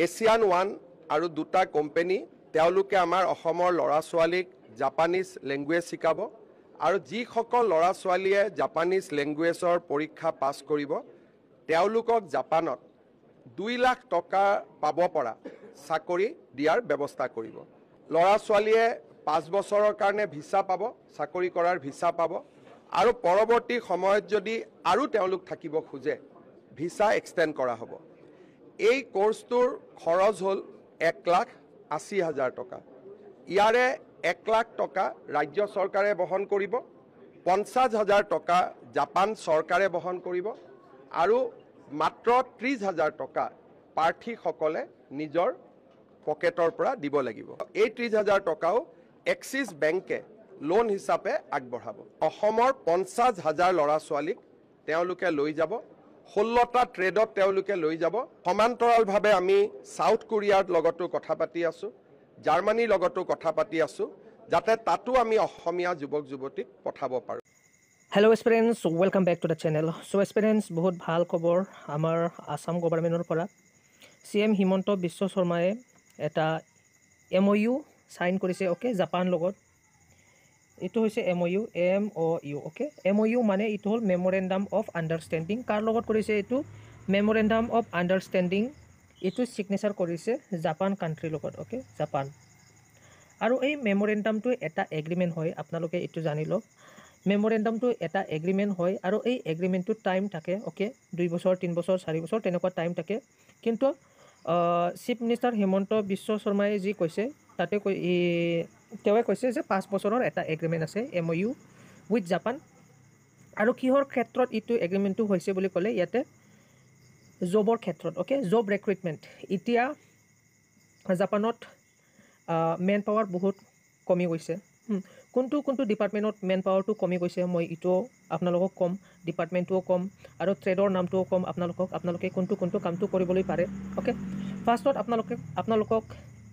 Asian one আৰু দুটা company তেওঁলোকে আমাৰ অসমৰ ল'ৰা ছোৱালীক জাপানিজ লেংগুৱেজ শিকাব আৰু যিসকল ল'ৰা ছোৱালীয়ে জাপানিজ লেংগুৱেজৰ পৰীক্ষা পাছ কৰিব তেওঁলোকক জাপানত 2 লাখ টকা পাব পৰা চাকৰি দিয়াৰ ব্যৱস্থা কৰিব। ল'ৰা ছোৱালীয়ে 5 বছৰৰ কাৰণে ভিছা পাব, চাকৰি কৰাৰ ভিছা পাব আৰু পৰৱৰ্তী সময়ত যদি আৰু তেওঁলোক থাকিব খোজে ভিছা এক্সটেণ্ড কৰা হ'ব। এই কোৰ্সটোৰ খৰচ হ'ল 1,80,000 টকা। ইয়াৰে 1 লাখ টকা ৰাজ্য চৰকাৰে বহন কৰিব, 50,000 টকা জাপান চৰকাৰে বহন কৰিব আৰু মাত্ৰ 30,000 টকা প্ৰাৰ্থীসকলে নিজৰ পকেটৰ পৰা দিব লাগিব। এই 30,000 টকাও এক্সিছ বেংকে লোন হিচাপে আগবঢ়াব। অসমৰ 50,000 ল'ৰা ছোৱালীক তেওঁলোকে লৈ যাব, 16টা ট্ৰেডত তেওঁলোকে লৈ যাব। সমান্তৰালভাৱে আমি সাউথ কোৰিয়াৰ লগতো কথা পাতি আছোঁ, জাৰ্মানীৰ লগতো কথা পাতি আছোঁ, যাতে তাতো আমি অসমীয়া যুৱক যুৱতীক পঠাব পাৰোঁ। Hello' aspirants, welcome back to the channel. So' aspirants, বহুত ভাল খবৰ আমাৰ আসাম গভৰ্ণমেণ্টৰ পৰা। CM হিমন্ত বিশ্ব শৰ্মাই এটা MOU চাইন কৰিছে, অ'কে, জাপান লগত। এইটো হৈছে MOU, MOU, অ'কে। MOU মানে এইটো হ'ল মেমৰেণ্ডাম অফ আণ্ডাৰষ্টেণ্ডিং। কাৰ লগত কৰিছে এইটো? Memorandum of understanding. এইটো ছিগনেচাৰ কৰিছে জাপান কাণ্ট্ৰিৰ লগত, অ'কে, জাপান। আৰু এই মেমৰেণ্ডামটো এটা এগ্ৰিমেণ্ট হয়, আপোনালোকে এইটো জানি লওক। মেমৰেণ্ডামটো এটা এগ্ৰিমেণ্ট হয় আৰু এই এগ্ৰিমেণ্টটোত টাইম থাকে, অ'কে, 2 বছৰ, 3 বছৰ, 4 বছৰ তেনেকুৱা টাইম থাকে। কিন্তু চিফ মিনিষ্টাৰ হিমন্ত বিশ্ব শৰ্মাই যি কৈছে তাতে তেওঁৱে কৈছে যে 5 বছৰৰ এটা এগ্ৰিমেণ্ট আছে MOU উইথ জাপান। আৰু কিহৰ ক্ষেত্ৰত এইটো এগ্ৰিমেণ্টটো হৈছে বুলি ক'লে ইয়াতে জবৰ ক্ষেত্ৰত, অ'কে, জব ৰিক্ৰুইটমেণ্ট। এতিয়া জাপানত মেন পাৱাৰ বহুত কমি গৈছে। কোনটো ডিপাৰ্টমেণ্টত মেন পাৱাৰটো কমি গৈছে মই এইটোও আপোনালোকক ক'ম, ডিপাৰ্টমেণ্টটোও ক'ম আৰু ট্ৰেডৰ নামটোও ক'ম আপোনালোকে কোনটো কামটো কৰিবলৈ পাৰে, অ'কে। ফাৰ্ষ্টত আপোনালোকক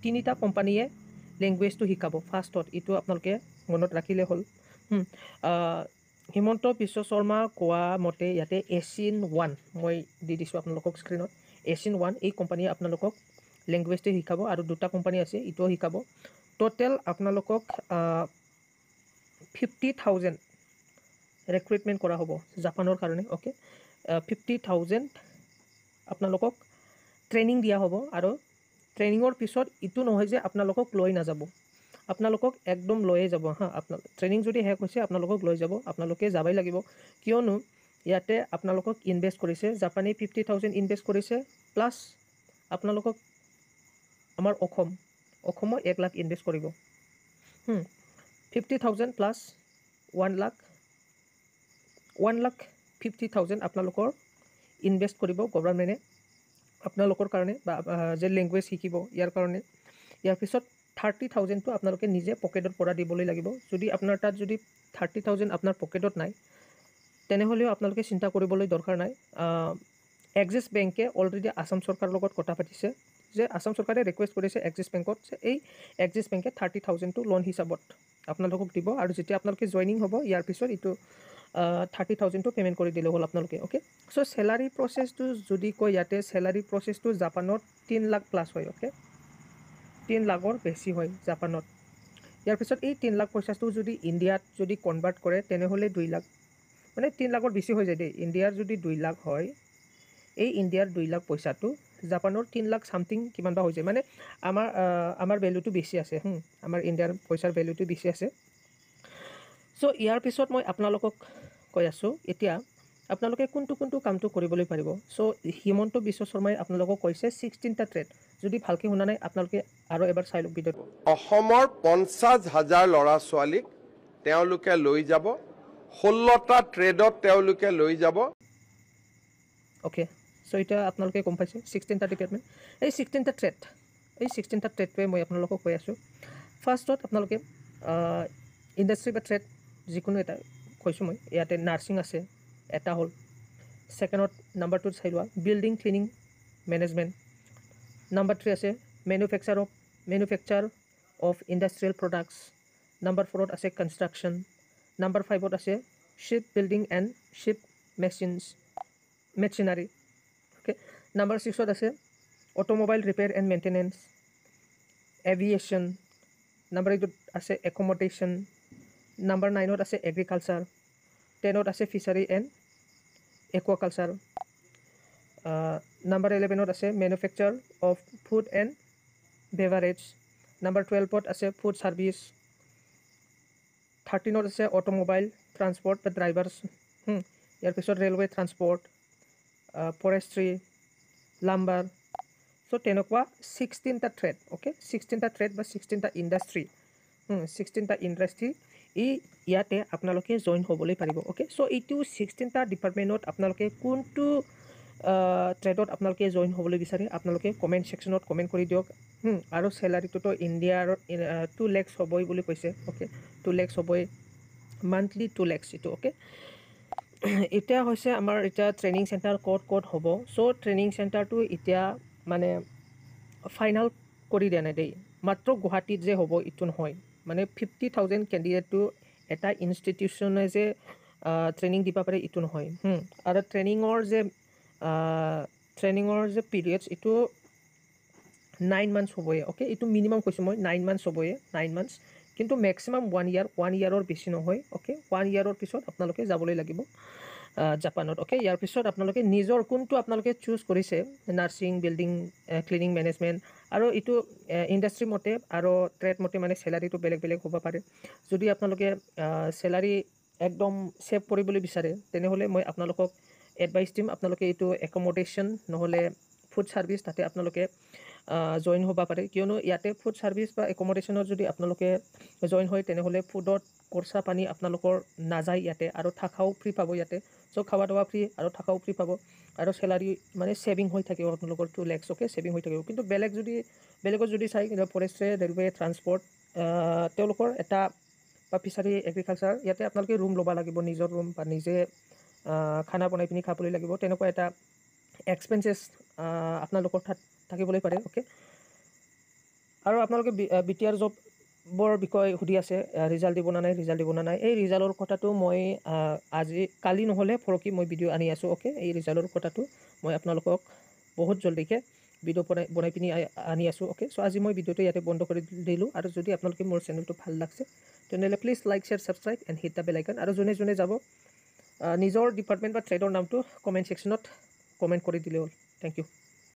3টা কোম্পানীয়ে লেংগুৱেজটো শিকাব ফাৰ্ষ্টত, এইটো আপোনালোকে মনত ৰাখিলে হ'ল। হিমন্ত বিশ্ব শৰ্মা কোৱা মতে ইয়াতে এছিয়ান ওৱান মই দি দিছোঁ আপোনালোকক স্ক্ৰীণত। এছিয়ান ওৱান এই কোম্পানীয়ে আপোনালোকক লেংগুৱেজটো শিকাব আৰু দুটা কোম্পানী আছে এইটোও শিকাব। টোটেল আপোনালোকক 50,000 ৰিক্ৰুইটমেণ্ট কৰা হ'ব জাপানৰ কাৰণে, অ'কে। 50,000 আপোনালোকক ট্ৰেইনিং দিয়া হ'ব আৰু ট্ৰেইনিঙৰ পিছত এইটো নহয় যে আপোনালোকক লৈ নাযাব, আপোনালোকক একদম লৈয়ে যাব হা। ট্ৰেইনিং যদি শেষ হৈছে আপোনালোকক লৈ যাব, আপোনালোকে যাবই লাগিব। কিয়নো ইয়াতে আপোনালোকক ইনভেষ্ট কৰিছে, জাপানে 50,000 ইনভেষ্ট কৰিছে, প্লাছ আপোনালোকক আমাৰ অসমত 1 লাখ ইনভেষ্ট কৰিব। 50,000 প্লাছ 1,50,000 আপোনালোকৰ ইনভেষ্ট কৰিব গভৰ্ণমেণ্টে আপোনালোকৰ কাৰণে বা যে লেংগুৱেজ শিকিব ইয়াৰ কাৰণে। ইয়াৰ পিছত 30,000টো আপোনালোকে নিজে পকেটৰ পৰা দিবলৈ লাগিব। যদি আপোনাৰ তাত যদি 30,000 আপোনাৰ পকেটত নাই তেনেহ'লেও আপোনালোকে চিন্তা কৰিবলৈ দৰকাৰ নাই। এক্সিছ বেংকে অলৰেডি আসাম চৰকাৰৰ লগত কথা পাতিছে যে আসাম চৰকাৰে ৰিকুৱেষ্ট কৰিছে এক্সিছ বেংকত যে এই এক্সিছ বেংকে 30,000টো লোন হিচাপত আপোনালোকক দিব আৰু যেতিয়া আপোনালোকে জইনিং হ'ব ইয়াৰ পিছত এইটো 30,000টো পে'মেণ্ট কৰি দিলে হ'ল আপোনালোকে, অ'কে। চ' চেলাৰী প্ৰচেছটো যদি কয় ইয়াতে চেলাৰী প্ৰচেছটো জাপানত 3 লাখ প্লাছ হয়, অ'কে। 3 লাখৰ বেছি হয় জাপানত। ইয়াৰ পিছত এই 3 লাখ পইচাটো যদি ইণ্ডিয়াত যদি কনভাৰ্ট কৰে তেনেহ'লে 2 লাখ, মানে 3 লাখৰ বেছি হৈ যায় দেই। ইণ্ডিয়াৰ যদি 2 লাখ হয়, এই ইণ্ডিয়াৰ 2 লাখ পইচাটো জাপানৰ 3 লাখ ছামথিং কিমান বা হৈ যায়। মানে আমাৰ ভেলুটো বেছি আছে, আমাৰ ইণ্ডিয়াৰ পইচাৰ ভেলুটো বেছি আছে। চ' ইয়াৰ পিছত মই আপোনালোকক কৈ আছোঁ এতিয়া আপোনালোকে কোনটো কামটো কৰিবলৈ পাৰিব। চ' হিমন্ত বিশ্ব শৰ্মাই আপোনালোকক কৈছে 16টা ট্ৰেড। যদি ভালকৈ শুনা নাই আপোনালোকে আৰু এবাৰ চাই লওক ভিডিঅ'টো। অসমৰ 50,000 ল'ৰা ছোৱালীক তেওঁলোকে লৈ যাব, 16টা ট্ৰেডত তেওঁলোকে লৈ যাব, অ'কে। চ' এতিয়া আপোনালোকে গম পাইছে 16টা ডিপাৰ্টমেণ্ট, এই 16টা ট্ৰেডটোৱে মই আপোনালোকক কৈ আছোঁ। ফাৰ্ষ্টত আপোনালোকে ইণ্ডাষ্ট্ৰি বা ট্ৰেড যিকোনো এটা কৈছোঁ মই। ইয়াতে নাৰ্ছিং আছে, এটা হ'ল। ছেকেণ্ডত নাম্বাৰ 2 চাই লোৱা বিল্ডিং ক্লিনিং মেনেজমেণ্ট। নাম্বাৰ 3 আছে manufacture of industrial products. Number 4ত আছে কনষ্ট্ৰাকশ্যন। নাম্বাৰ 5ত আছে ship building and ship machinery, okay. Number 6ত আছে automobile repair and maintenance, aviation, number 8ত আছে একমডেশ্যন, নাম্বাৰ 9ত আছে এগ্ৰিকালচাৰ, 10ত আছে ফিচাৰী এণ্ড একুৱাকালচাৰ, নাম্বাৰ 11ত আছে manufacture of food and beverage, number 12ত আছে ফুড ছাৰ্ভিচ, 13ত আছে অটোমোবাইল ট্ৰান্সপৰ্ট বা ড্ৰাইভাৰ্ছ, ইয়াৰ পিছত railway transport, forestry, lumber. So' তেনেকুৱা 16টা ট্ৰেড, অ'কে, 16টা ট্ৰেড বা 16টা ইণ্ডাষ্ট্ৰী, 16টা ইণ্ডাষ্ট্ৰী ইয়াতে আপোনালোকে জইন হ'বলৈ পাৰিব। অ'কে, চ' এইটো 16টা ডিপাৰ্টমেণ্টত আপোনালোকে কোনটো ট্ৰেডত আপোনালোকে জইন হ'বলৈ বিচাৰে আপোনালোকে কমেণ্ট ছেকশ্যনত কমেণ্ট কৰি দিয়ক। আৰু চেলাৰীটোতো ইণ্ডিয়াৰ 2 lakhs হ'বই বুলি কৈছে। অ'কে, 2 lakhs হ'বই, মান্থলি 2 lakhs এইটো। অ'কে, এতিয়া হৈছে আমাৰ এতিয়া ট্ৰেইনিং চেণ্টাৰ ক'ত হ'ব। চ' ট্ৰেইনিং চেণ্টাৰটো এতিয়া মানে ফাইনেল কৰি দিয়া নাই দেই, মাত্ৰ গুৱাহাটীত যে হ'ব এইটো নহয়, মানে 50,000 কেণ্ডিডেটটো এটা ইনষ্টিটিউশ্যনে যে ট্ৰেইনিং দিব পাৰে এইটো নহয়। আৰু ট্ৰেইনিঙৰ যে পিৰিয়ডছ এইটো 9 months হ'বই। অ'কে, এইটো মিনিমাম কৈছোঁ মই 9 months হ'বই, 9 months, কিন্তু মেক্সিমাম 1 year, 1 yearৰ বেছি নহয়। অ'কে, 1 yearৰ পিছত আপোনালোকে যাবলৈ লাগিব জাপানত। অ'কে, ইয়াৰ পিছত আপোনালোকে নিজৰ কোনটো আপোনালোকে চুজ কৰিছে, নাৰ্ছিং, বিল্ডিং, ক্লিনিং মেনেজমেণ্ট, আৰু এইটো ইণ্ডাষ্ট্ৰী মতে আৰু ট্ৰেড মতে মানে চেলাৰীটো বেলেগ বেলেগ হ'ব পাৰে। যদি আপোনালোকে চেলাৰী একদম ছেভ কৰিবলৈ বিচাৰে তেনেহ'লে মই আপোনালোকক এডভাইচ দিম, আপোনালোকে এইটো একমডেশ্যন নহ'লে ফুড ছাৰ্ভিচ তাতে আপোনালোকে জইন হ'ব পাৰে। কিয়নো ইয়াতে ফুড ছাৰ্ভিচ বা একমডেশ্যনত যদি আপোনালোকে জইন হয় তেনেহ'লে ফুডত খৰচা পানী আপোনালোকৰ নাযায় ইয়াতে, আৰু থাকাও ফ্ৰী পাব ইয়াতে। চ' খাৱা দাৱা ফ্ৰী আৰু থাকাও ফ্ৰী পাব, আৰু চেলাৰী মানে ছেভিং হৈ থাকিব আপোনালোকৰ 2 lakhs। অ'কে, ছেভিং হৈ থাকিব। কিন্তু বেলেগত যদি চাই ফৰেষ্ট্ৰি, ৰেলৱে, ট্ৰান্সপৰ্ট, তেওঁলোকৰ এটা বা ফিচাৰী, এগ্ৰিকালচাৰ, ইয়াতে আপোনালোকে ৰুম ল'ব লাগিব, নিজৰ ৰুম, বা নিজে খানা বনাই পিনি খাবলৈ লাগিব। তেনেকুৱা এটা এক্সপেঞ্চেছ আপোনালোকৰ তাত থাকিবলৈ পাৰে। অ'কে, আৰু আপোনালোকে BTR জবৰ বিষয়ে সুধি আছে, ৰিজাল্ট দিব না নাই। এই ৰিজাল্টৰ কথাটো মই কালি নহ'লে পৰহি মই ভিডিঅ' আনি আছোঁ। অ'কে, এই ৰিজাল্টৰ কথাটো মই আপোনালোকক বহুত জল্দিকৈ ভিডিঅ' বনাই পিনি আনি আছোঁ। অ'কে, চ' আজি মই ভিডিঅ'টো ইয়াতে বন্ধ কৰি দিলোঁ। আৰু যদি আপোনালোকে মোৰ চেনেলটো ভাল লাগছে তেনেহ'লে please like, share, subscribe and hit the bell icon. আৰু যোনে যাব নিজৰ ডিপাৰ্টমেণ্ট বা ট্ৰেডৰ নামটো কমেণ্ট ছেকশ্যনত কমেণ্ট কৰি দিলে হ'ল। Thank U.